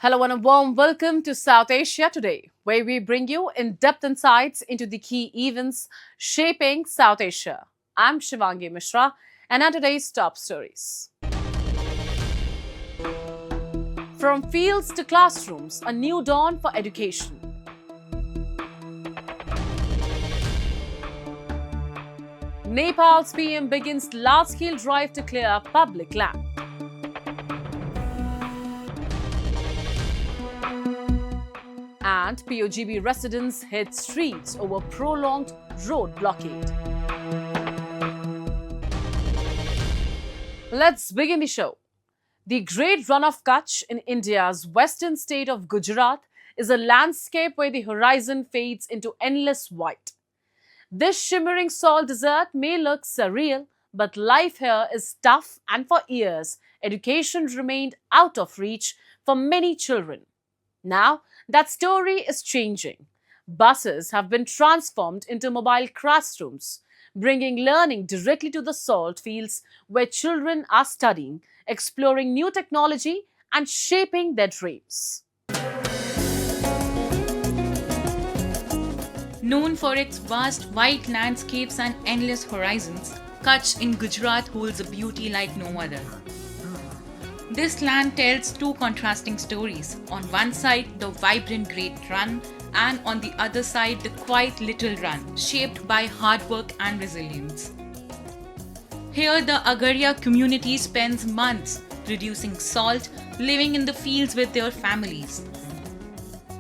Hello and a warm welcome to South Asia Today, where we bring you in-depth insights into the key events shaping South Asia. I'm Shivangi Mishra, and are today's top stories. From fields to classrooms, a new dawn for education. Nepal's PM begins large-scale drive to clear public land. And POGB residents hit streets over prolonged road blockade. Let's begin the show. The Great Run of Kutch in India's western state of Gujarat is a landscape where the horizon fades into endless white. This shimmering salt desert may look surreal, but life here is tough, and for years, education remained out of reach for many children. Now, that story is changing. Buses have been transformed into mobile classrooms, bringing learning directly to the salt fields where children are studying, exploring new technology, and shaping their dreams. Known for its vast white landscapes and endless horizons, Kutch in Gujarat holds a beauty like no other. This land tells two contrasting stories. On one side, the vibrant Great Run, and on the other side, the quiet Little Run, shaped by hard work and resilience. Here, the Agaria community spends months producing salt, living in the fields with their families.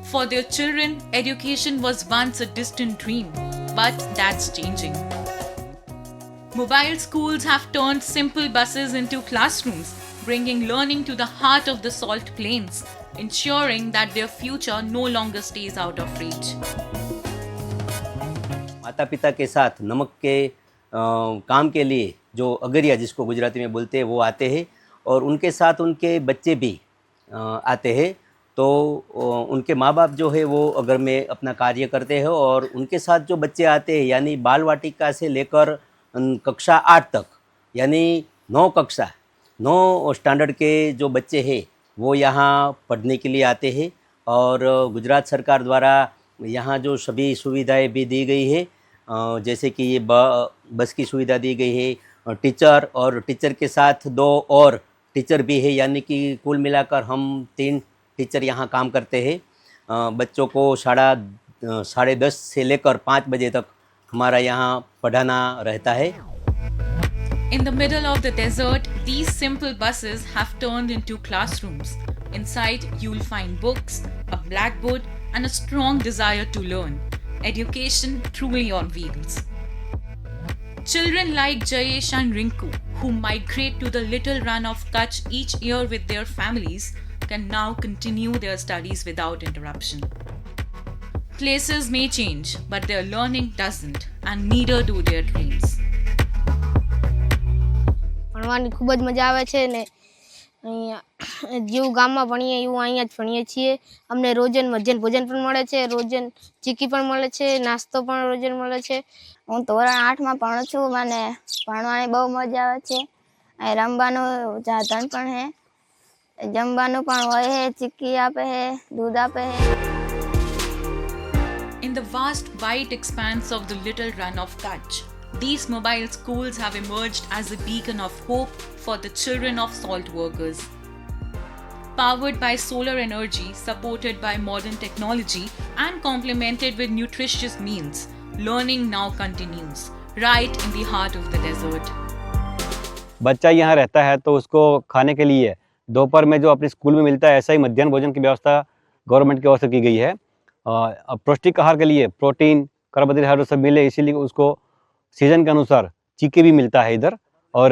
For their children, education was once a distant dream, but that's changing. Mobile schools have turned simple buses into classrooms, bringing learning to the heart of the salt plains, ensuring that their future no longer stays out of reach. माता पिता के साथ नमक के काम के लिए जो अगरिया जिसको गुजराती में बोलते हैं वो आते हैं और उनके साथ उनके बच्चे भी आते हैं। तो उनके माँ बाप जो है वो अगर में अपना कार्य करते हैं और उनके साथ जो बच्चे आते हैं यानी बाल वाटिका से लेकर कक्षा 8 तक यानी 9 स्टैंडर्ड के जो बच्चे हैं वो यहाँ पढ़ने के लिए आते हैं और गुजरात सरकार द्वारा यहाँ जो सभी सुविधाएं भी दी गई है, जैसे कि ये बस की सुविधा दी गई है, टीचर और टीचर के साथ 2 और टीचर भी है, यानी कि कुल मिलाकर हम 3 टीचर यहाँ काम करते हैं। बच्चों को 10:30 से लेकर 5 बजे तक हमारा यहाँ पढ़ाना रहता है। In the middle of the desert, these simple buses have turned into classrooms. Inside, you'll find books, a blackboard, and a strong desire to learn. Education truly on wheels. Children like Jayesh and Rinku, who migrate to the Little Run of Kutch each year with their families, can now continue their studies without interruption. Places may change, but their learning doesn't, and neither do their dreams. ભણવાની ખૂબ જ મજા આવે છે ને અહીંયા જેવું ગામમાં ભણીએ એવું અહીંયા જ ભણીએ છીએ। અમને રોજન મધ્યાહન ભોજન પણ મળે છે, રોજન ચીકી પણ મળે છે, નાસ્તો પણ રોજન મળે છે। હું ધોરણ 8માં ભણું છું, મને ભણવાની બહુ મજા આવે છે। અહીં રમવાનું સાધન પણ છે, જમવાનું પણ હોય છે, ચીકી આપે છે, દૂધ આપે છે। In the vast white expanse of the Little Run of Kutch, these mobile schools have emerged as a beacon of hope for the children of salt workers. Powered by solar energy, supported by modern technology, and complemented with nutritious meals, learning now continues, right in the heart of the desert. बच्चा यहाँ रहता है तो उसको खाने के लिए दोपहर में जो अपने स्कूल में मिलता है, ऐसा ही मध्याह्न भोजन की व्यवस्था गवर्नमेंट की ओर से की गई है। पौष्टिक आहार के लिए प्रोटीन, कार्बोहाइड्रेट सब मिले, इसीलिए उसको सीजन के अनुसार चीके भी मिलता है इधर, और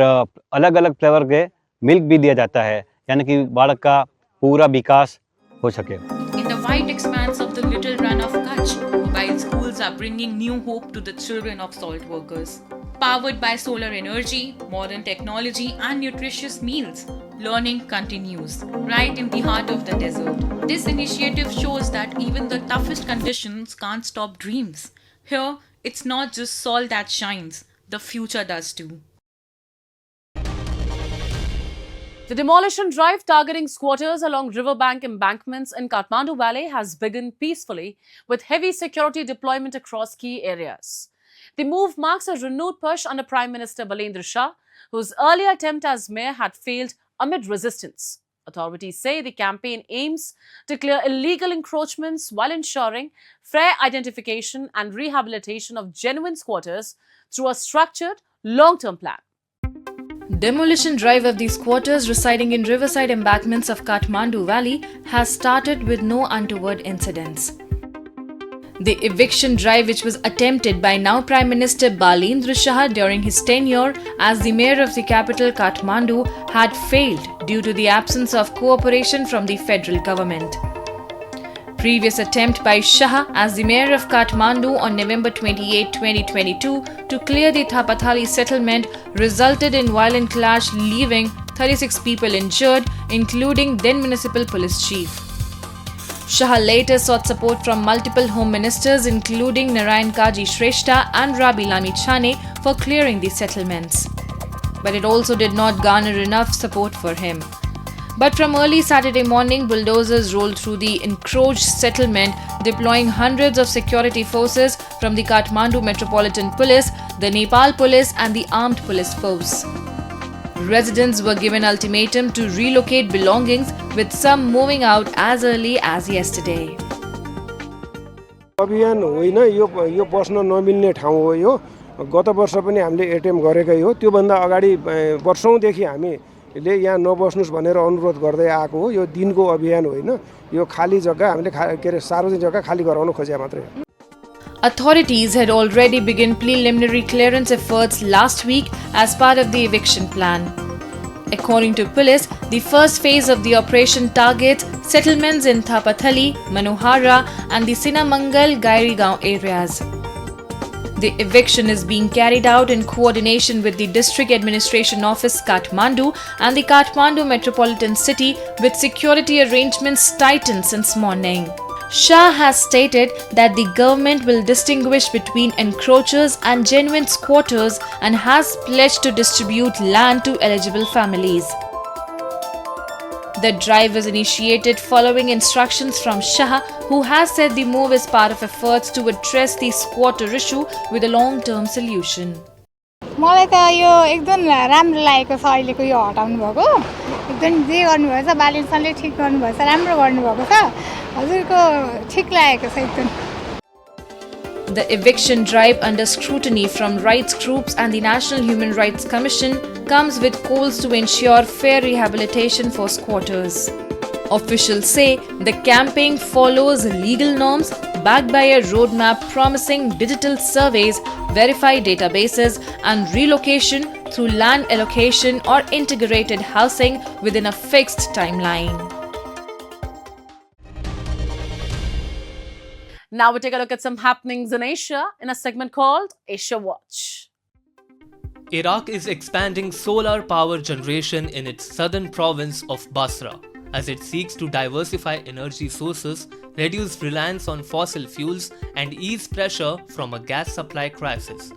अलग अलग फ्लेवर के मिल्क भी दिया जाता है, यानी कि बालक का पूरा विकास हो सके। In the wide expanse of the Little Run of Kutch, mobile schools are bringing new hope to the children of salt workers. Powered by solar energy, modern technology, and nutritious meals, learning continues, right in the heart of the desert. This initiative shows that even the toughest conditions can't stop dreams. Here, it's not just salt that shines, the future does too. The demolition drive targeting squatters along riverbank embankments in Kathmandu Valley has begun peacefully with heavy security deployment across key areas. The move marks a renewed push under Prime Minister Balendra Shah, whose earlier attempt as mayor had failed amid resistance. Authorities say the campaign aims to clear illegal encroachments while ensuring fair identification and rehabilitation of genuine squatters through a structured, long-term plan. Demolition drive of the squatters residing in riverside embankments of Kathmandu Valley has started with no untoward incidents. The eviction drive, which was attempted by now Prime Minister Balendra Shah during his tenure as the mayor of the capital Kathmandu, had failed due to the absence of cooperation from the federal government. Previous attempt by Shah as the mayor of Kathmandu on November 28, 2022 to clear the Thapathali settlement resulted in violent clash, leaving 36 people injured, including then municipal police chief. Shah later sought support from multiple home ministers including Narayan Kaji Shrestha and Rabi Lami Chane for clearing the settlements. But it also did not garner enough support for him. But from early Saturday morning, bulldozers rolled through the encroached settlement, deploying hundreds of security forces from the Kathmandu Metropolitan Police, the Nepal Police and the Armed Police Force. Residents were given ultimatum to relocate belongings, with some moving out as early as yesterday. अभियान होइन यो बस्न नमिल्ने ठाउँ हो यो गत वर्ष पनि हामीले एटेम्प गरेकै हो त्योभन्दा अगाडि वर्षौंदेखि हामीले यहाँ नबस्नुस् भनेर अनुरोध गर्दै आएको हो यो दिनको अभियान होइन यो खाली जग्गा हामीले के रे सार्वजनिक जग्गा खाली गराउन खोजे मात्रै हो. Authorities had already begun preliminary clearance efforts last week as part of the eviction plan. According to police, the first phase of the operation targets settlements in Thapathali, Manohara and the Sinamangal Gairigaon areas. The eviction is being carried out in coordination with the District Administration Office Kathmandu and the Kathmandu Metropolitan City, with security arrangements tightened since morning. Shah has stated that the government will distinguish between encroachers and genuine squatters and has pledged to distribute land to eligible families. The drive was initiated following instructions from Shah, who has said the move is part of efforts to address the squatter issue with a long-term solution. मलाई त यो एकदम राम्रो लागेको छ अहिलेको यो हटाउनु भएको एकदम जे गर्नुभएछ बालेन सरले ठीक गर्नुभएछ राम्रो गर्नुभएको छ हजुरको ठीक लागेको छ एकदम. The eviction drive, under scrutiny from rights groups and the National Human Rights Commission, comes with calls to ensure fair rehabilitation for squatters. Officials say the campaign follows legal norms backed by a roadmap promising digital surveys, verified databases and relocation through land allocation or integrated housing within a fixed timeline. Now we take a look at some happenings in Asia in a segment called Asia Watch. Iraq is expanding solar power generation in its southern province of Basra as it seeks to diversify energy sources, reduce reliance on fossil fuels, and ease pressure from a gas supply crisis.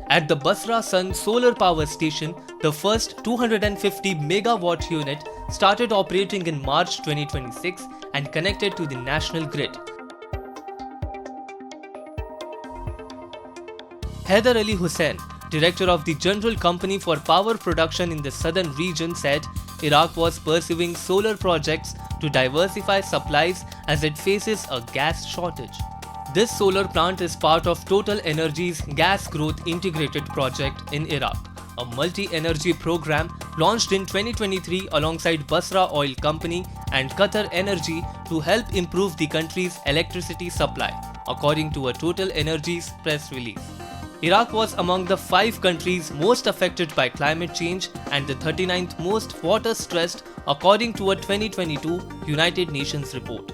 At the Basra Sun Solar Power Station, the first 250 megawatt unit started operating in March 2026 and connected to the national grid. Haider Ali Hussain, director of the General Company for Power Production in the southern region, said Iraq was pursuing solar projects to diversify supplies as it faces a gas shortage. This solar plant is part of Total Energy's Gas Growth Integrated Project in Iraq, a multi-energy program launched in 2023 alongside Basra Oil Company and Qatar Energy to help improve the country's electricity supply, according to a Total Energy's press release. Iraq was among the 5 countries most affected by climate change and the 39th most water-stressed, according to a 2022 United Nations report.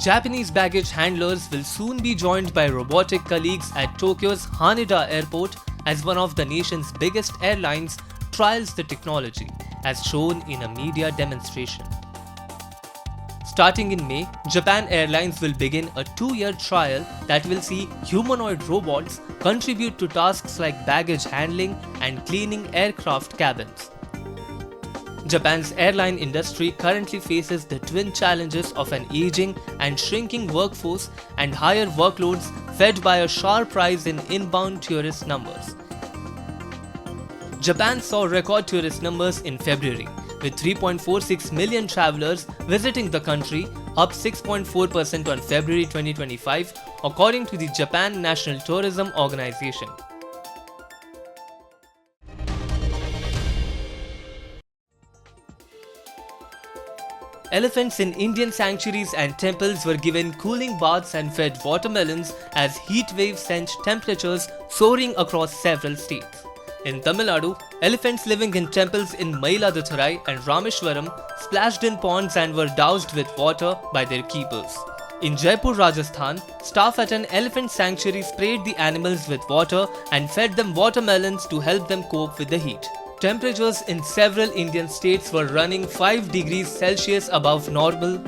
Japanese baggage handlers will soon be joined by robotic colleagues at Tokyo's Haneda Airport as one of the nation's biggest airlines trials the technology, as shown in a media demonstration. Starting in May, Japan Airlines will begin a 2-year trial that will see humanoid robots contribute to tasks like baggage handling and cleaning aircraft cabins. Japan's airline industry currently faces the twin challenges of an aging and shrinking workforce and higher workloads fed by a sharp rise in inbound tourist numbers. Japan saw record tourist numbers in February, with 3.46 million travelers visiting the country, up 6.4% on February 2025, according to the Japan National Tourism Organization. Elephants in Indian sanctuaries and temples were given cooling baths and fed watermelons as heat waves sent temperatures soaring across several states. In Tamil Nadu, elephants living in temples in Mayiladuthurai and Rameshwaram splashed in ponds and were doused with water by their keepers. In Jaipur, Rajasthan, staff at an elephant sanctuary sprayed the animals with water and fed them watermelons to help them cope with the heat. Temperatures in several Indian states were running 5 degrees Celsius above normal,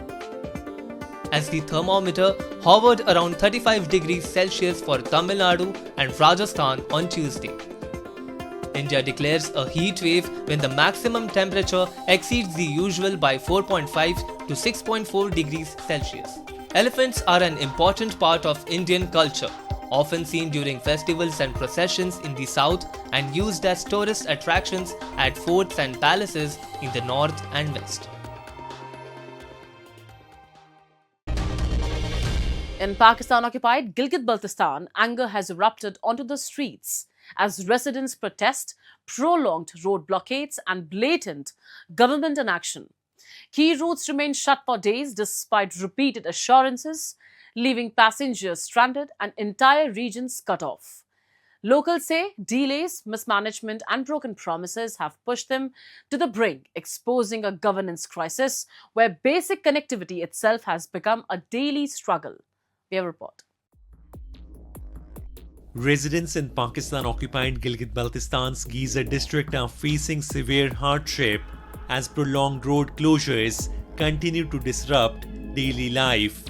as the thermometer hovered around 35 degrees Celsius for Tamil Nadu and Rajasthan on Tuesday. India declares a heat wave when the maximum temperature exceeds the usual by 4.5 to 6.4 degrees Celsius. Elephants are an important part of Indian culture, often seen during festivals and processions in the south and used as tourist attractions at forts and palaces in the north and west. In Pakistan-occupied Gilgit-Baltistan, anger has erupted onto the streets as residents protest prolonged road blockades and blatant government inaction. Key routes remain shut for days despite repeated assurances, leaving passengers stranded and entire regions cut off. Locals say delays, mismanagement and broken promises have pushed them to the brink, exposing a governance crisis where basic connectivity itself has become a daily struggle. We have a report. Residents in Pakistan-occupied Gilgit-Baltistan's Gezer district are facing severe hardship as prolonged road closures continue to disrupt daily life.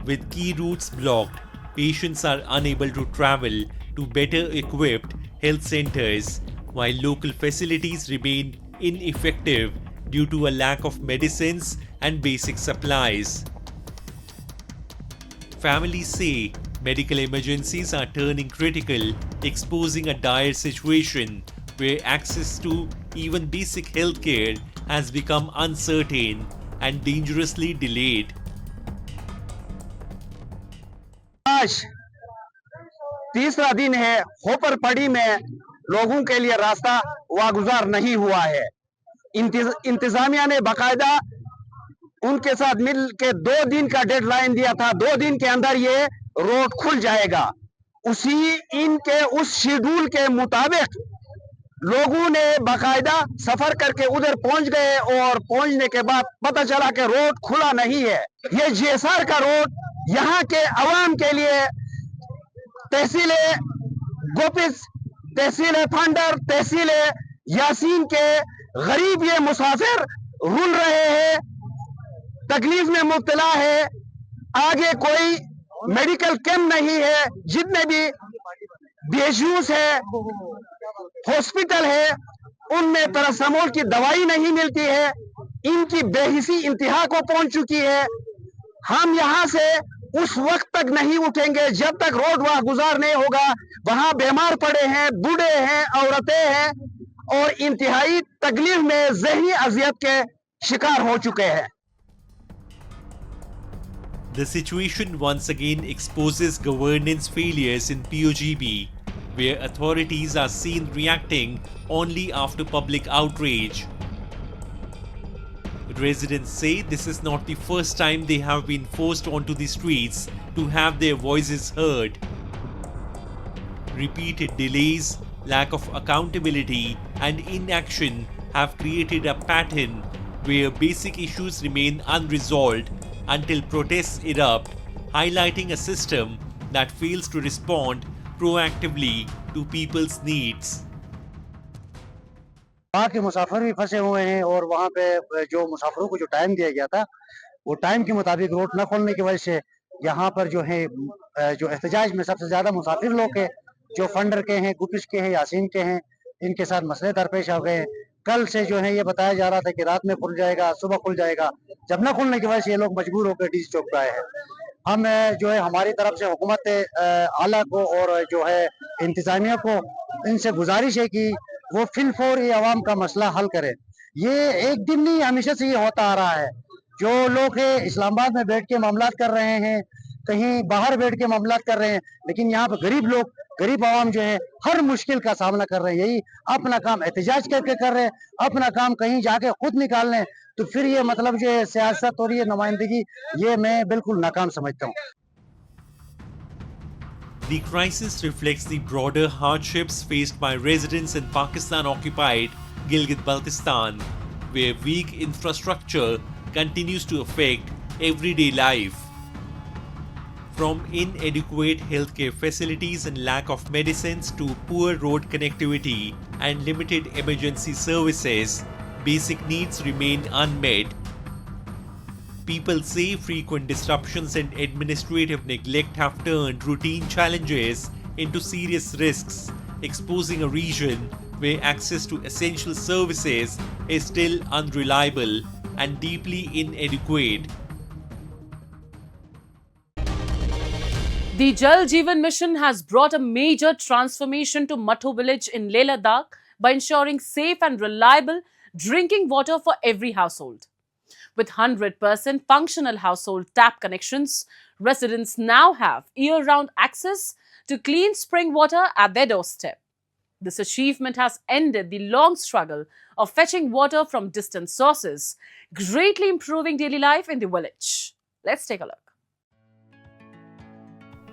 With key routes blocked, patients are unable to travel to better equipped health centers, while local facilities remain ineffective due to a lack of medicines and basic supplies. Families say medical emergencies are turning critical, exposing a dire situation where access to even basic healthcare has become uncertain and dangerously delayed. आज तीसरा दिन है, hopper पड़ी में लोगों के लिए रास्ता वागुजार नहीं हुआ है। इंतजामिया ने बाकायदा उनके साथ मिल के 2 दिन का डेडलाइन दिया था, 2 दिन के अंदर ये रोड खुल जाएगा। इनके उस शेड्यूल के मुताबिक लोगों ने बाकायदा सफर करके उधर पहुंच गए और पहुंचने के बाद पता चला कि रोड खुला नहीं है। ये जेसार का रोड यहाँ के अवाम के लिए तहसील गोपिस, तहसील फंडर, तहसील यासीन के गरीब ये मुसाफिर रुल रहे हैं, तकलीफ में मुब्तला है। आगे कोई मेडिकल कैंप नहीं है, जितने भी बेशूस है, हॉस्पिटल है, उनमें पैरासिटामोल की दवाई नहीं मिलती है। इनकी बेहिसी इंतहा को पहुंच चुकी है। हम यहाँ से उस वक्त तक नहीं उठेंगे जब तक रोड वहां गुजार नहीं होगा। वहां बीमार पड़े हैं, बूढ़े हैं, औरतें हैं और इंतहाई तकलीफ में ज़हनी अजियत के शिकार हो चुके हैं। The situation once again exposes governance failures in POGB, where authorities are seen reacting only after public outrage. Residents say this is not the first time they have been forced onto the streets to have their voices heard. Repeated delays, lack of accountability, and inaction have created a pattern where basic issues remain unresolved until protests erupt, highlighting a system that fails to respond proactively to people's needs. वहाँ के मुसाफिर भी फंसे हुए हैं और वहाँ पे जो मुसाफिरों को जो टाइम दिया गया था वो टाइम के मुताबिक रोड न खोलने की वजह से यहाँ पर जो है जो एहतजाज में सबसे ज्यादा मुसाफिर लोग हैं, जो फंडर के हैं, गुपिश के हैं, यासीन के हैं, इनके साथ मसले दरपेश हो गए। कल से जो है ये बताया जा रहा था कि रात में खुल जाएगा, सुबह खुल जाएगा। जब न खुलने की वजह से ये लोग मजबूर होकर डीसी चौक पे आए हैं। हम जो है हमारी तरफ से हुकूमत आला को और जो है इंतजामिया को इनसे गुजारिश है कि वो फिलफौर ये आवाम का मसला हल करे। ये एक दिन नहीं, हमेशा से ये होता आ रहा है। जो लोग है इस्लामाबाद में बैठ के मामलात कर रहे हैं, कहीं बाहर बैठ के मामलात कर रहे हैं, लेकिन यहाँ पे गरीब लोग, गरीब आवाम जो है हर मुश्किल का सामना कर रहे हैं। यही अपना काम एहतजाज करके कर रहे हैं, अपना काम कहीं जाके खुद निकाल लें, तो फिर ये मतलब जो है सियासत और ये नुमाइंदगी, ये मैं बिल्कुल नाकाम समझता हूँ। The crisis reflects the broader hardships faced by residents in Pakistan-occupied Gilgit-Baltistan, where weak infrastructure continues to affect everyday life. From inadequate healthcare facilities and lack of medicines to poor road connectivity and limited emergency services, basic needs remain unmet. People say frequent disruptions and administrative neglect have turned routine challenges into serious risks, exposing a region where access to essential services is still unreliable and deeply inadequate. The Jal Jeevan Mission has brought a major transformation to Matho village in Leh Ladakh by ensuring safe and reliable drinking water for every household. With 100% functional household tap connections, residents now have year-round access to clean spring water at their doorstep. This achievement has ended the long struggle of fetching water from distant sources, greatly improving daily life in the village. Let's take a look.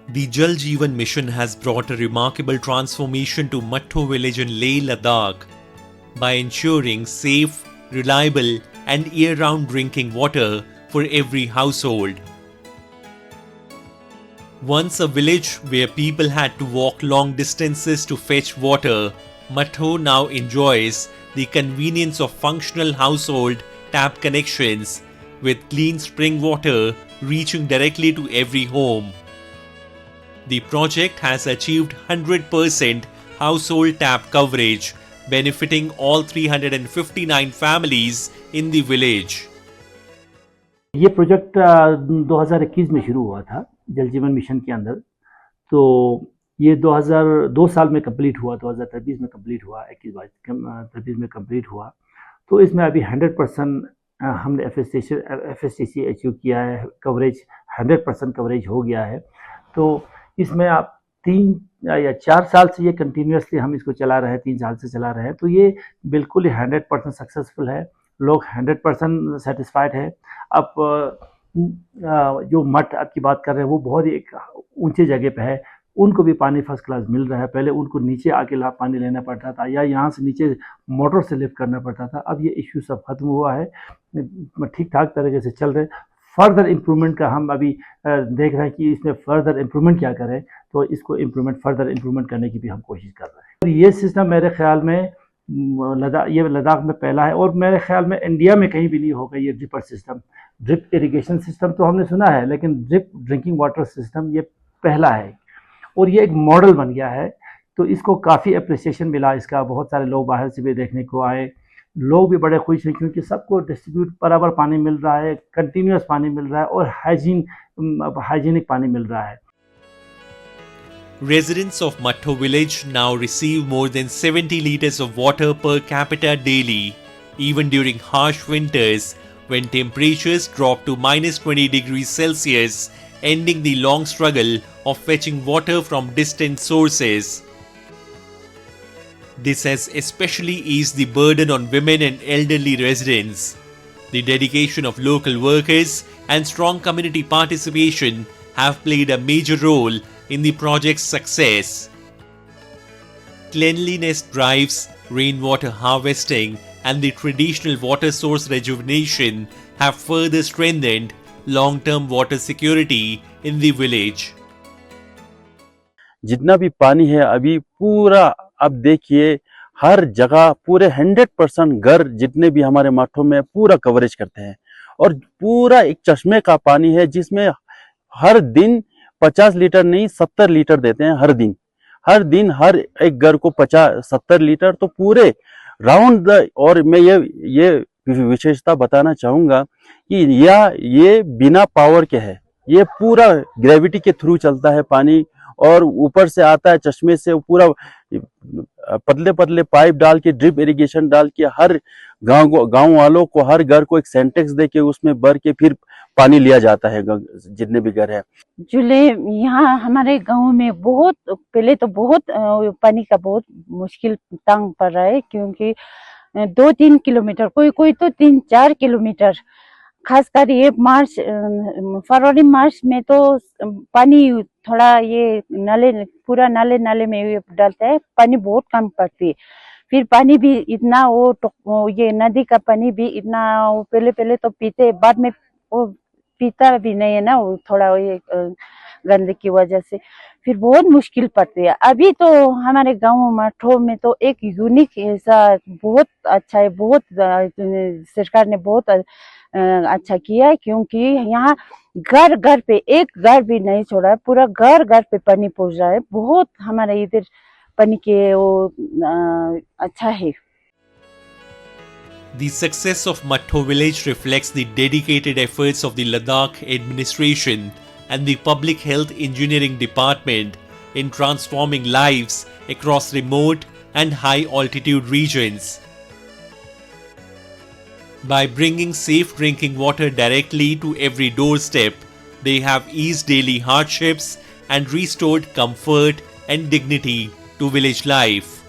The Jal Jeevan Mission has brought a remarkable transformation to Matho village in Leh Ladakh by ensuring safe, reliable and year-round drinking water for every household. Once a village where people had to walk long distances to fetch water, Matho now enjoys the convenience of functional household tap connections with clean spring water reaching directly to every home. The project has achieved 100% household tap coverage, benefiting all 359 families in the village. ये project 2021 में शुरू हुआ था जल जीवन mission के अंदर, तो ये 2002 साल में कंप्लीट हुआ, 2023 में कंप्लीट हुआ, 21-23 में कंप्लीट हुआ। तो इसमें अभी 100% हमने FSTC अचीव किया है, कवरेज 100% कवरेज हो गया है। तो इसमें आप 3 या 4 साल से ये कंटिन्यूसली हम इसको चला रहे हैं, 3 साल से चला रहे हैं, तो ये बिल्कुल ही 100% सक्सेसफुल है, लोग 100% सेटिस्फाइड है। अब जो मठ आपकी बात कर रहे हैं वो बहुत ही एक ऊंचे जगह पे है, उनको भी पानी फर्स्ट क्लास मिल रहा है। पहले उनको नीचे आके पानी लेना पड़ता था या यहाँ से नीचे मोटर से लिफ्ट करना पड़ता था, अब ये इश्यू सब खत्म हुआ है, ठीक ठाक तरीके से चल रहे। फर्दर इम्प्रूवमेंट का हम अभी देख रहे हैं कि इसमें फर्दर इम्प्रूवमेंट क्या करें, तो इसको फर्दर इम्प्रूवमेंट करने की भी हम कोशिश कर रहे हैं। और ये सिस्टम मेरे ख्याल में लद्दाख में पहला है और मेरे ख्याल में इंडिया में कहीं भी नहीं होगा ये dripper system. Drip irrigation system तो हमने सुना है, लेकिन ड्रिप ड्रिंकिंग वाटर सिस्टम ये पहला है और ये एक मॉडल बन गया है। तो इसको काफ़ी अप्रिसिएशन मिला इसका, बहुत सारे लोग बाहर से भी देखने को आए, लोग भी बड़े खुश हैं क्योंकि सबको डिस्ट्रीब्यूट बराबर पानी मिल रहा है, कंटिन्यूस पानी मिल रहा है और हाइजीनिक पानी मिल रहा है। Residents of Matho village now receive more than 70 liters of water per capita daily, even during harsh winters when temperatures drop to -20 degrees Celsius, ending the long struggle of fetching water from distant sources. This has especially eased the burden on women and elderly residents. The dedication of local workers and strong community participation have played a major role in the project's success. Cleanliness drives, rainwater harvesting, and the traditional water source rejuvenation have further strengthened long-term water security in the village. जितना भी पानी है अभी पूरा, अब देखिए हर जगह पूरे 100% घर जितने भी हमारे माठों में पूरा कवरेज करते हैं और पूरा एक चश्मे का पानी है जिसमें हर दिन 50 लीटर नहीं 70 लीटर देते हैं हर दिन हर एक घर को 50-70 लीटर, तो पूरे राउंड और मैं ये विशेषता बताना चाहूंगा कि ये बिना पावर के है, ये पूरा ग्रेविटी के थ्रू चलता है पानी और ऊपर से आता है चश्मे से, पूरा पतले पतले पाइप डाल के ड्रिप इरिगेशन डाल के हर गांव वालों को हर घर को एक सेंटेक्स दे के उसमें भर के फिर पानी लिया जाता है जितने भी घर है। जुले यहाँ हमारे गांव में बहुत पहले तो बहुत पानी का बहुत मुश्किल तंग पड़ रहा है, क्योंकि 2-3 किलोमीटर कोई तो 3-4 किलोमीटर, खासकर ये फरवरी मार्च में तो पानी थोड़ा ये पूरा नाले में ये डालता है, पानी बहुत कम पड़ती है। फिर पानी भी इतना वो ये नदी का पानी भी इतना पहले तो पीते, बाद में वो पीता भी नहीं है ना, वो थोड़ा ये गंदगी की वजह से फिर बहुत मुश्किल पड़ती है। अभी तो हमारे गांव मठों में तो एक यूनिक ऐसा बहुत अच्छा है, बहुत सरकार ने बहुत अच्छा किया है, क्योंकि यहाँ घर घर पे एक घर भी नहीं छोड़ा है, पूरा घर घर पे पानी पहुंच रहा है। बहुत हमारे इधर पानी के वो अच्छा है। The success of Matho village reflects the dedicated efforts of the Ladakh administration and the Public Health Engineering Department in transforming lives across remote and high altitude regions. By bringing safe drinking water directly to every doorstep, they have eased daily hardships and restored comfort and dignity to village life.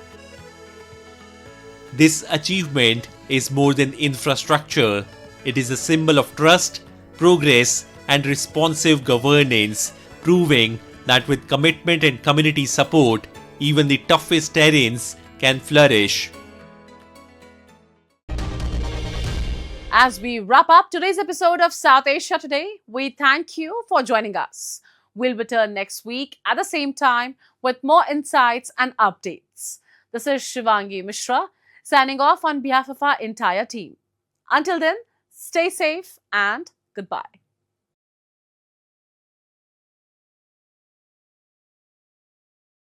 This achievement is more than infrastructure. It is a symbol of trust, progress, and responsive governance, proving that with commitment and community support, even the toughest terrains can flourish. As we wrap up today's episode of South Asia Today, we thank you for joining us. We'll return next week at the same time with more insights and updates. This is Shivangi Mishra signing off on behalf of our entire team. Until then, stay safe and goodbye.